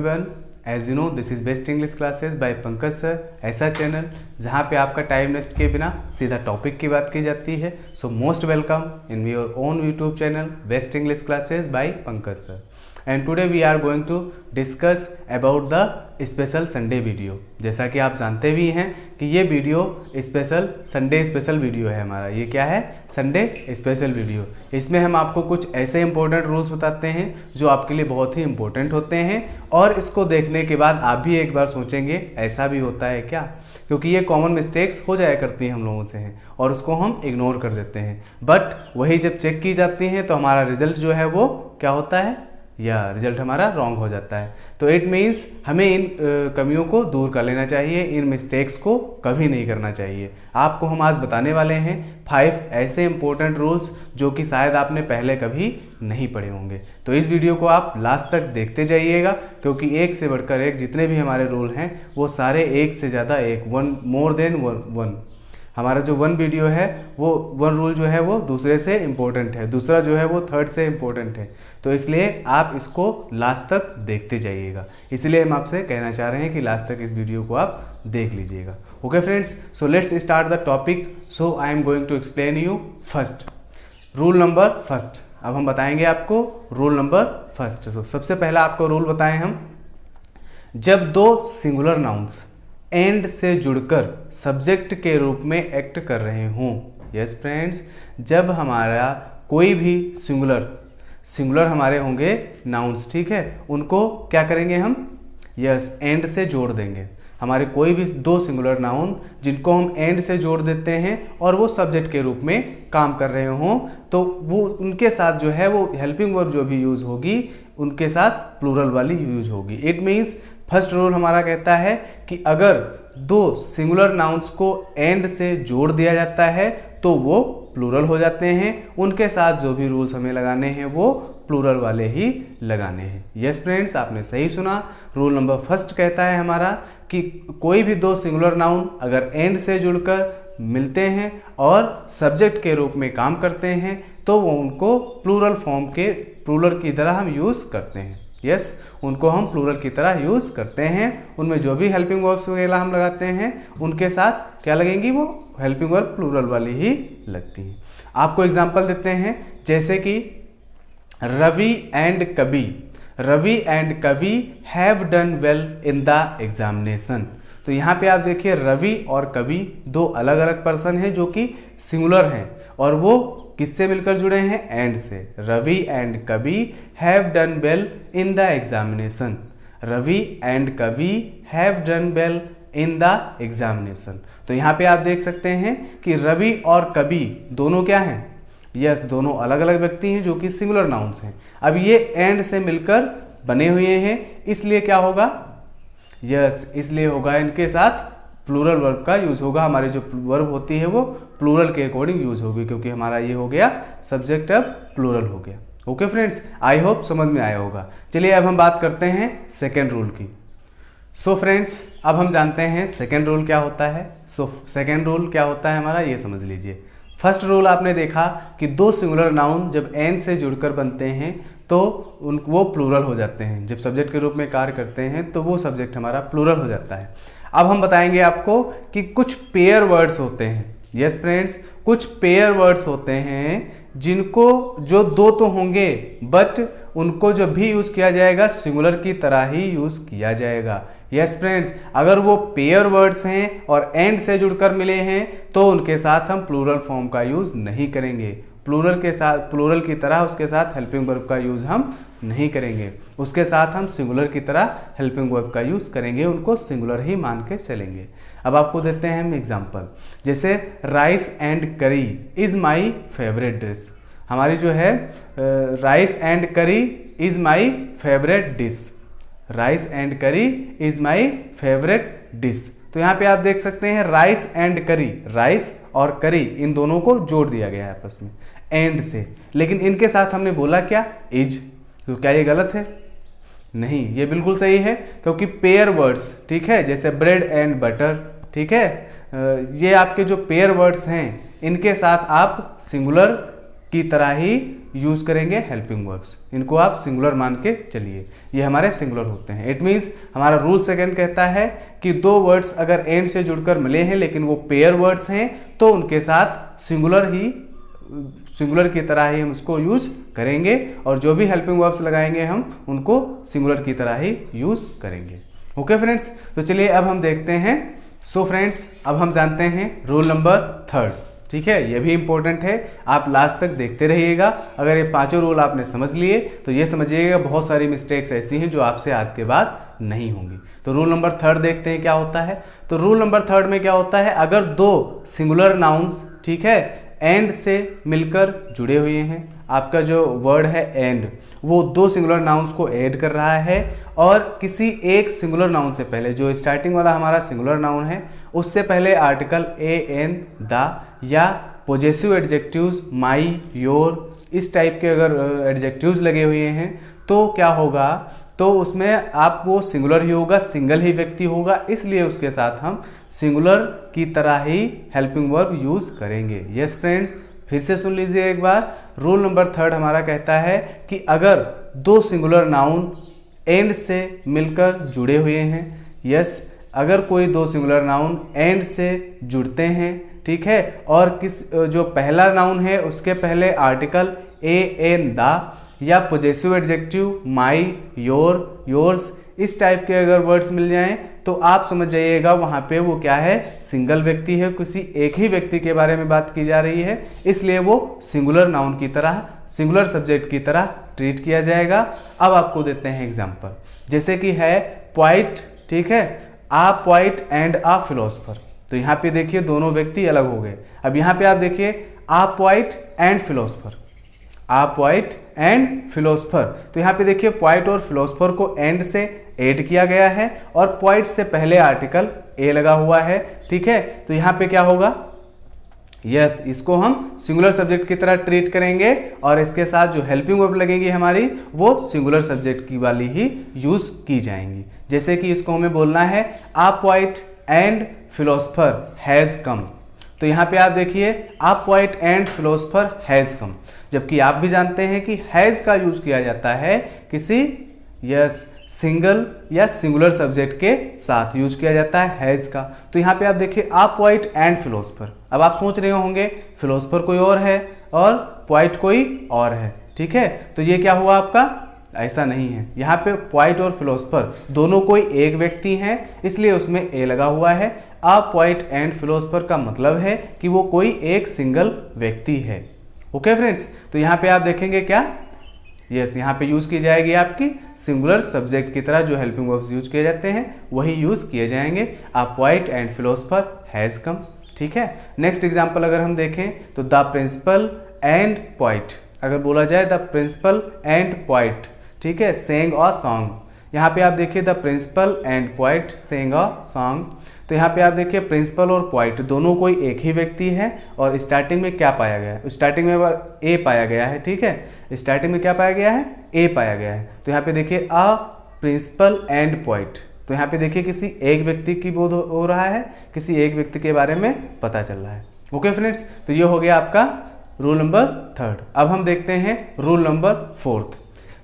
Everyone, as you know this is best English classes by Pankaj sir, ऐसा channel जहां पे आपका टाइम वेस्ट किए बिना सीधा टॉपिक की बात की जाती है। So most welcome in your own YouTube channel best English classes by Pankaj sir. And today we are going to discuss about the special Sunday video. जैसा कि आप जानते भी हैं कि ये video special Sunday special video है हमारा। ये क्या है? Sunday special video. इसमें हम आपको कुछ ऐसे इंपॉर्टेंट रूल्स बताते हैं जो आपके लिए बहुत ही इंपॉर्टेंट होते हैं, और इसको देखने के बाद आप भी एक बार सोचेंगे ऐसा भी होता है क्या, क्योंकि ये कॉमन मिस्टेक्स हो जाया करती हैं हम लोगों से हैं और उसको हम इग्नोर कर देते हैं। बट वही जब चेक की जाती हैं तो हमारा रिजल्ट जो है वो क्या होता है, या रिजल्ट हमारा रॉन्ग हो जाता है। तो इट मीन्स हमें इन कमियों को दूर कर लेना चाहिए, इन मिस्टेक्स को कभी नहीं करना चाहिए। आपको हम आज बताने वाले हैं 5 ऐसे इंपॉर्टेंट रूल्स जो कि शायद आपने पहले कभी नहीं पढ़े होंगे। तो इस वीडियो को आप लास्ट तक देखते जाइएगा, क्योंकि एक से बढ़कर एक जितने भी हमारे रूल हैं वो सारे एक से ज़्यादा एक, वन मोर देन वन। हमारा जो वन वीडियो है वो वन रूल जो है वो दूसरे से इम्पोर्टेंट है, दूसरा जो है वो थर्ड से इम्पोर्टेंट है। तो इसलिए आप इसको लास्ट तक देखते जाइएगा। इसलिए हम आपसे कहना चाह रहे हैं कि लास्ट तक इस वीडियो को आप देख लीजिएगा। Okay friends, so let's start the topic. So I am going to explain you first rule number first. अब हम बताएंगे आपको रूल नंबर फर्स्ट। सो सबसे पहला आपको रूल बताएं हम, जब दो सिंगुलर नाउन्स एंड से जुड़कर सब्जेक्ट के रूप में एक्ट कर रहे हों। यस फ्रेंड्स, जब हमारा कोई भी सिंगुलर हमारे होंगे नाउन्स, ठीक है, उनको क्या करेंगे हम? यस, एंड से जोड़ देंगे। हमारे कोई भी दो सिंगुलर नाउन जिनको हम एंड से जोड़ देते हैं और वो सब्जेक्ट के रूप में काम कर रहे हों, तो वो उनके साथ जो है वो हेल्पिंग वर्ब जो भी यूज़ होगी उनके साथ प्लूरल वाली यूज होगी। इट मीन्स फर्स्ट रूल हमारा कहता है कि अगर दो सिंगुलर नाउन्स को एंड से जोड़ दिया जाता है तो वो प्लूरल हो जाते हैं। उनके साथ जो भी रूल्स हमें लगाने हैं वो प्लूरल वाले ही लगाने हैं। यस फ्रेंड्स, आपने सही सुना। रूल नंबर फर्स्ट कहता है हमारा कि कोई भी दो सिंगुलर नाउन अगर एंड से जुड़कर मिलते हैं और सब्जेक्ट के रूप में काम करते हैं तो वो उनको प्लूरल की तरह हम यूज़ करते हैं। यस, उनको हम प्लूरल की तरह यूज़ करते हैं। उनमें जो भी हेल्पिंग वर्ब्स वगैरह हम लगाते हैं उनके साथ क्या लगेंगी, वो हेल्पिंग वर्ब प्लूरल वाली ही लगती हैं। आपको एग्जांपल देते हैं, जैसे कि Ravi and Kavi have done well in the examination. तो यहाँ पे आप देखिए रवि और कवि दो अलग अलग पर्सन हैं जो कि सिंगुलर हैं और वो किससे मिलकर जुड़े हैं? एंड से। Ravi and Kavi have done well in the examination. Ravi and Kavi have done well in the examination. तो यहाँ पे आप देख सकते हैं कि रवि और कवि दोनों क्या हैं? यस, दोनों अलग अलग व्यक्ति हैं जो कि सिंगुलर नाउन्स हैं। अब ये एंड से मिलकर बने हुए हैं, इसलिए क्या होगा? यस, इसलिए होगा इनके साथ प्लूरल वर्ब का यूज होगा। हमारी जो वर्ब होती है वो प्लूरल के अकॉर्डिंग यूज होगी, क्योंकि हमारा ये हो गया सब्जेक्ट अब प्लूरल हो गया। ओके फ्रेंड्स, आई होप समझ में आया होगा। चलिए अब हम बात करते हैं सेकेंड रूल की। सो फ्रेंड्स, अब हम जानते हैं सेकेंड रूल क्या होता है। सेकेंड रूल क्या होता है हमारा, ये समझ लीजिए। फर्स्ट रूल आपने देखा कि दो सिंगुलर नाउन जब एंड से जुड़कर बनते हैं तो वो प्लूरल हो जाते हैं। जब सब्जेक्ट के रूप में कार्य करते हैं तो वो सब्जेक्ट हमारा प्लूरल हो जाता है। अब हम बताएंगे आपको कि कुछ पेयर वर्ड्स होते हैं। यस फ्रेंड्स, कुछ पेयर वर्ड्स होते हैं जिनको जो दो तो होंगे बट उनको जब भी यूज किया जाएगा सिंगुलर की तरह ही यूज किया जाएगा। यस फ्रेंड्स, अगर वो पेयर वर्ड्स हैं और एंड से जुड़कर मिले हैं तो उनके साथ हम प्लूरल फॉर्म का यूज नहीं करेंगे। प्लूरल की तरह उसके साथ हेल्पिंग वर्ब का यूज हम नहीं करेंगे। उसके साथ हम सिंगुलर की तरह हेल्पिंग वर्ब का यूज करेंगे, उनको सिंगुलर ही मान के चलेंगे। अब आपको देते हैं हम एग्जांपल, जैसे राइस एंड करी इज माई फेवरेट डिश। हमारी जो है राइस एंड करी is my favourite dish. Rice and करी इज माई फेवरेट डिश। तो यहाँ पे आप देख सकते हैं राइस एंड करी, राइस और करी इन दोनों को जोड़ दिया गया है आपस में एंड से, लेकिन इनके साथ हमने बोला क्या? इज। तो क्या ये गलत है? नहीं, ये बिल्कुल सही है, क्योंकि पेयर वर्ड्स, ठीक है, जैसे ब्रेड एंड बटर, ठीक है, ये आपके जो पेयर वर्ड्स हैं इनके साथ आप सिंगुलर की तरह ही यूज करेंगे हेल्पिंग वर्ब्स। इनको आप सिंगुलर मान के चलिए, ये हमारे सिंगुलर होते हैं। इट मीन्स हमारा रूल सेकंड कहता है कि दो वर्ड्स अगर एंड से जुड़कर मिले हैं लेकिन वो पेयर वर्ड्स हैं तो उनके साथ सिंगुलर की तरह ही हम उसको यूज करेंगे, और जो भी हेल्पिंग वर्ब्स लगाएंगे हम उनको सिंगुलर की तरह ही यूज करेंगे। ओके फ्रेंड्स, तो चलिए अब हम देखते हैं। सो फ्रेंड्स, अब हम जानते हैं रूल नंबर 3। ठीक है, ये भी इंपॉर्टेंट है, आप लास्ट तक देखते रहिएगा। अगर ये पांचों रूल आपने समझ लिए तो ये समझिएगा बहुत सारी मिस्टेक्स ऐसी हैं जो आपसे आज के बाद नहीं होंगी। तो रूल नंबर 3 देखते हैं क्या होता है। तो रूल नंबर 3 में क्या होता है, अगर दो सिंगुलर नाउन्स, ठीक है, एंड से मिलकर जुड़े हुए हैं, आपका जो वर्ड है एंड, वो दो सिंगुलर नाउन्स को ऐड कर रहा है, और किसी एक सिंगुलर नाउन से पहले, जो स्टार्टिंग वाला हमारा सिंगुलर नाउन है, उससे पहले आर्टिकल ए एन द या पोजेसिव एडजेक्टिव्स माई योर, इस टाइप के अगर एडजेक्टिव्स लगे हुए हैं तो क्या होगा, तो उसमें आप वो सिंगुलर ही होगा, सिंगल ही व्यक्ति होगा, इसलिए उसके साथ हम सिंगुलर की तरह ही हेल्पिंग वर्ब यूज करेंगे। यस फ्रेंड्स, फिर से सुन लीजिए एक बार। रूल नंबर 3 हमारा कहता है कि अगर दो सिंगुलर नाउन एंड से मिलकर जुड़े हुए हैं, यस, अगर कोई दो सिंगुलर नाउन एंड से जुड़ते हैं, ठीक है, और जो पहला नाउन है उसके पहले आर्टिकल ए एन द या possessive adjective my your yours, इस टाइप के अगर वर्ड्स मिल जाएं तो आप समझ जाइएगा वहाँ पे वो क्या है, सिंगल व्यक्ति है, किसी एक ही व्यक्ति के बारे में बात की जा रही है, इसलिए वो सिंगुलर नाउन की तरह, सिंगुलर सब्जेक्ट की तरह ट्रीट किया जाएगा। अब आपको देते हैं एग्जाम्पल, जैसे कि है पोइट, ठीक है, a poet and a philosopher. तो यहाँ पे देखिए दोनों व्यक्ति अलग हो गए। अब यहाँ पे आप देखिए a poet and philosopher, a poet and philosopher. तो यहाँ पे देखिए पोइट और फिलोसफर को एंड से ऐड किया गया है और पोइट से पहले आर्टिकल ए लगा हुआ है, ठीक है। तो यहाँ पे क्या होगा, यस, इसको हम सिंगुलर सब्जेक्ट की तरह ट्रीट करेंगे और इसके साथ जो हेल्पिंग वर्ब लगेगी हमारी वो सिंगुलर सब्जेक्ट की वाली ही यूज की जाएंगी। जैसे कि इसको हमें बोलना है a poet and philosopher has come. तो यहाँ पे आप देखिए a poet and philosopher has come, जबकि आप भी जानते हैं कि हैज का यूज किया जाता है किसी, यस, सिंगल या सिंगुलर सब्जेक्ट के साथ यूज किया जाता है हैज का। तो यहाँ पे आप देखिए आ पोइट एंड फिलोसफर। अब आप सोच रहे होंगे फिलोसफर कोई और है और पोइट कोई और है, ठीक है, तो ये क्या हुआ आपका, ऐसा नहीं है। यहाँ पे पोइट और फिलोसफर दोनों कोई एक व्यक्ति हैं, इसलिए उसमें ए लगा हुआ है। आ पोइट एंड फिलोसफर का मतलब है कि वो कोई एक सिंगल व्यक्ति है। ओके फ्रेंड्स, तो यहाँ पे आप देखेंगे क्या, यस, यहाँ पे यूज की जाएगी आपकी सिंगुलर सब्जेक्ट की तरह जो हेल्पिंग वर्ब्स यूज किए जाते हैं वही यूज किए जाएंगे। A poet and philosopher has come, ठीक है। नेक्स्ट एग्जांपल अगर हम देखें तो द प्रिंसिपल एंड पोइट, अगर बोला जाए द प्रिंसिपल एंड पोइट, ठीक है, सेंग अ सॉन्ग। यहाँ पे आप देखिए the principal and poet sang a song. तो यहाँ पे आप देखिए प्रिंसिपल और पोइट दोनों कोई एक ही व्यक्ति है और स्टार्टिंग में क्या पाया गया है, स्टार्टिंग में ए पाया गया है, ठीक है, स्टार्टिंग में क्या पाया गया है, ए पाया गया है। तो यहाँ पे देखिए आ प्रिंसिपल एंड पोइट, तो यहाँ पे देखिए किसी एक व्यक्ति की बोध हो रहा है, किसी एक व्यक्ति के बारे में पता चल रहा है। ओके फ्रेंड्स, तो ये हो गया आपका रूल नंबर 3। अब हम देखते हैं रूल नंबर 4।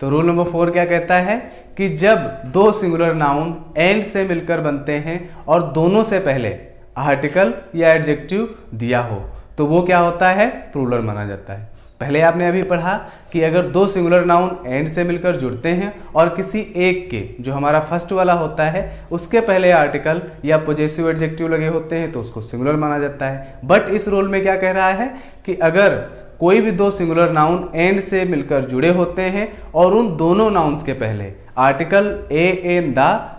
तो रूल नंबर 4 क्या कहता है कि जब दो सिंगुलर नाउन एंड से मिलकर बनते हैं और दोनों से पहले आर्टिकल या एडजेक्टिव दिया हो तो वो क्या होता है, प्लूरल माना जाता है। पहले आपने अभी पढ़ा कि अगर दो सिंगुलर नाउन एंड से मिलकर जुड़ते हैं और किसी एक के, जो हमारा फर्स्ट वाला होता है, उसके पहले आर्टिकल या पोजेसिव एडजेक्टिव लगे होते हैं तो उसको सिंगुलर माना जाता है। बट इस रूल में क्या कह रहा है कि अगर कोई भी दो सिंगुलर नाउन एंड से मिलकर जुड़े होते हैं और उन दोनों नाउन्स के पहले आर्टिकल ए एन द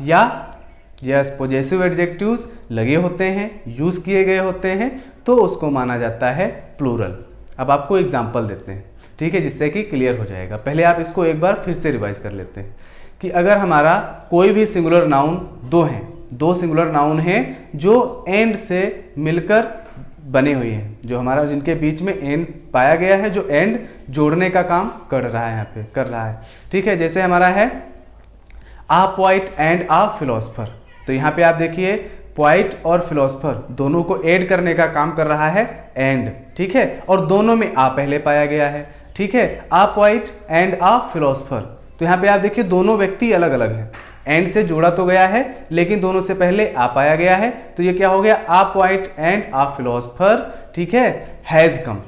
या यस पोजेसिव एडजेक्टिव्स लगे होते हैं, यूज किए गए होते हैं, तो उसको माना जाता है प्लूरल। अब आपको एग्जांपल देते हैं, ठीक है, जिससे कि क्लियर हो जाएगा। पहले आप इसको एक बार फिर से रिवाइज कर लेते हैं कि अगर हमारा कोई भी सिंगुलर नाउन दो सिंगुलर नाउन हैं जो एंड से मिलकर बने हुए हैं, जो हमारा जिनके बीच में एंड पाया गया है, जो एंड जोड़ने का काम कर रहा है, यहाँ पे कर रहा है, ठीक है। जैसे हमारा है a poet and a philosopher, तो यहाँ पे आप देखिए पोइट और फिलोसफर दोनों को ऐड करने का काम कर रहा है एंड, ठीक है, और दोनों में आ पहले पाया गया है, ठीक है, a poet and a philosopher. तो यहाँ पे आप देखिए दोनों व्यक्ति अलग अलग हैं, एंड से जोड़ा तो गया है लेकिन दोनों से पहले आ पाया गया है, तो ये क्या हो गया, a poet and a philosopher, ठीक है, has come.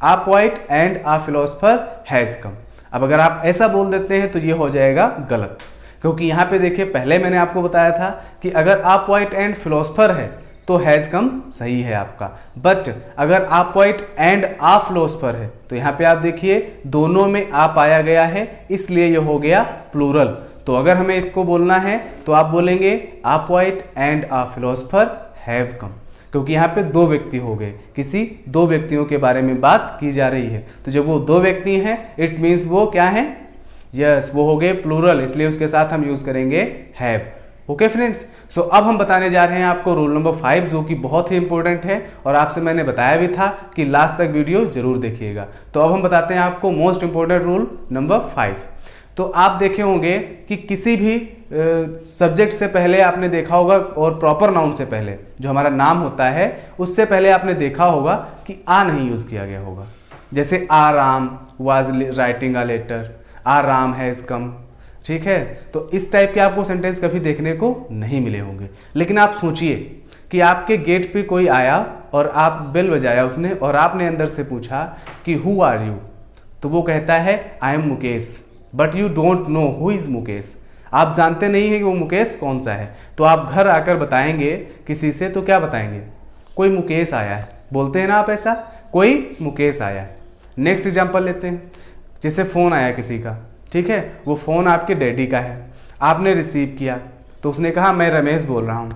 A poet and a philosopher has come. अब अगर आप ऐसा बोल देते हैं तो ये हो जाएगा गलत, क्योंकि यहाँ पे देखिए पहले मैंने आपको बताया था कि अगर आ पोइट एंड फिलोसफर है तो हैज कम सही है आपका, बट अगर आ पोइट एंड आ फिलोसफर है तो यहाँ पे आप देखिए दोनों में आ पाया गया है, इसलिए ये हो गया प्लूरल। तो अगर हमें इसको बोलना है तो आप बोलेंगे a poet and a philosopher have come, क्योंकि यहाँ पे दो व्यक्ति हो गए, किसी दो व्यक्तियों के बारे में बात की जा रही है। तो जब वो दो व्यक्ति हैं इट मीन्स वो क्या है, यस वो हो गए प्लूरल, इसलिए उसके साथ हम यूज करेंगे हैव। ओके फ्रेंड्स, सो अब हम बताने जा रहे हैं आपको रूल नंबर 5, जो कि बहुत ही इंपॉर्टेंट है और आपसे मैंने बताया भी था कि लास्ट तक वीडियो जरूर देखिएगा। तो अब हम बताते हैं आपको मोस्ट इंपॉर्टेंट रूल नंबर 5। तो आप देखे होंगे कि किसी भी सब्जेक्ट से पहले आपने देखा होगा, और प्रॉपर नाउन से पहले जो हमारा नाम होता है उससे पहले आपने देखा होगा कि आ नहीं यूज किया गया होगा। जैसे a Ram was writing a letter, a Ram has come, ठीक है। तो इस टाइप के आपको सेंटेंस कभी देखने को नहीं मिले होंगे। लेकिन आप सोचिए कि आपके गेट पे कोई आया और आप बेल बजाया उसने, और आपने अंदर से पूछा कि हु आर यू, तो वो कहता है I am Mukesh, but you don't know who is Mukesh. आप जानते नहीं हैं कि वो मुकेश कौन सा है। तो आप घर आकर बताएंगे किसी से, तो क्या बताएंगे, कोई मुकेश आया है, बोलते हैं ना आप ऐसा, कोई मुकेश आया है। नेक्स्ट एग्जांपल लेते हैं, जैसे फ़ोन आया किसी का, ठीक है, वो फ़ोन आपके डैडी का है, आपने रिसीव किया तो उसने कहा मैं रमेश बोल रहा हूँ।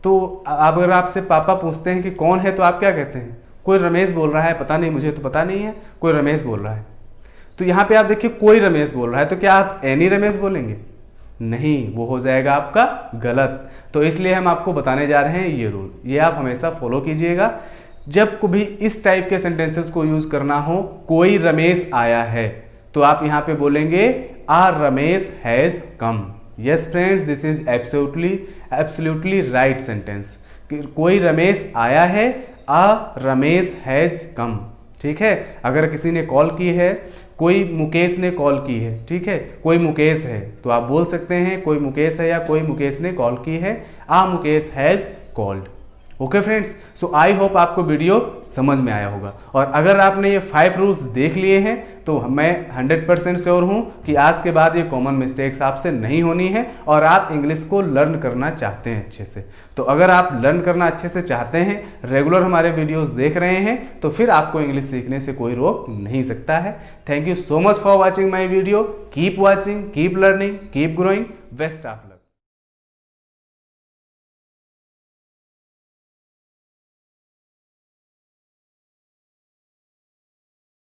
तो अगर आपसे पापा पूछते हैं कि कौन है, तो आप क्या कहते हैं, कोई रमेश बोल रहा है, पता नहीं, मुझे तो पता नहीं है, कोई रमेश बोल रहा है। तो यहाँ पे आप देखिए कोई रमेश बोल रहा है, तो क्या आप एनी रमेश बोलेंगे, नहीं, वो हो जाएगा आपका गलत। तो इसलिए हम आपको बताने जा रहे हैं ये रूल, ये आप हमेशा फॉलो कीजिएगा। जब कभी इस टाइप के सेंटेंसेस को यूज करना हो, कोई रमेश आया है, तो आप यहाँ पे बोलेंगे a Ramesh has come. Yes friends, this is absolutely right sentence. कोई रमेश आया है, आ रमेश हैज कम, ठीक है। अगर किसी ने कॉल की है, कोई मुकेश ने कॉल की है, ठीक है, कोई मुकेश है, तो आप बोल सकते हैं कोई मुकेश है या कोई मुकेश ने कॉल की है, a Mukesh has called. Okay friends, so I hope आपको वीडियो समझ में आया होगा। और अगर आपने ये 5 रूल्स देख लिए हैं तो मैं 100% श्योर हूँ कि आज के बाद ये कॉमन मिस्टेक्स आपसे नहीं होनी है और आप इंग्लिश को लर्न करना चाहते हैं अच्छे से। तो अगर आप लर्न करना अच्छे से चाहते हैं, रेगुलर हमारे वीडियोस देख रहे हैं, तो फिर आपको इंग्लिश सीखने से कोई रोक नहीं सकता है। Thank you so much for watching my video. Keep watching, keep learning, keep growing. Best of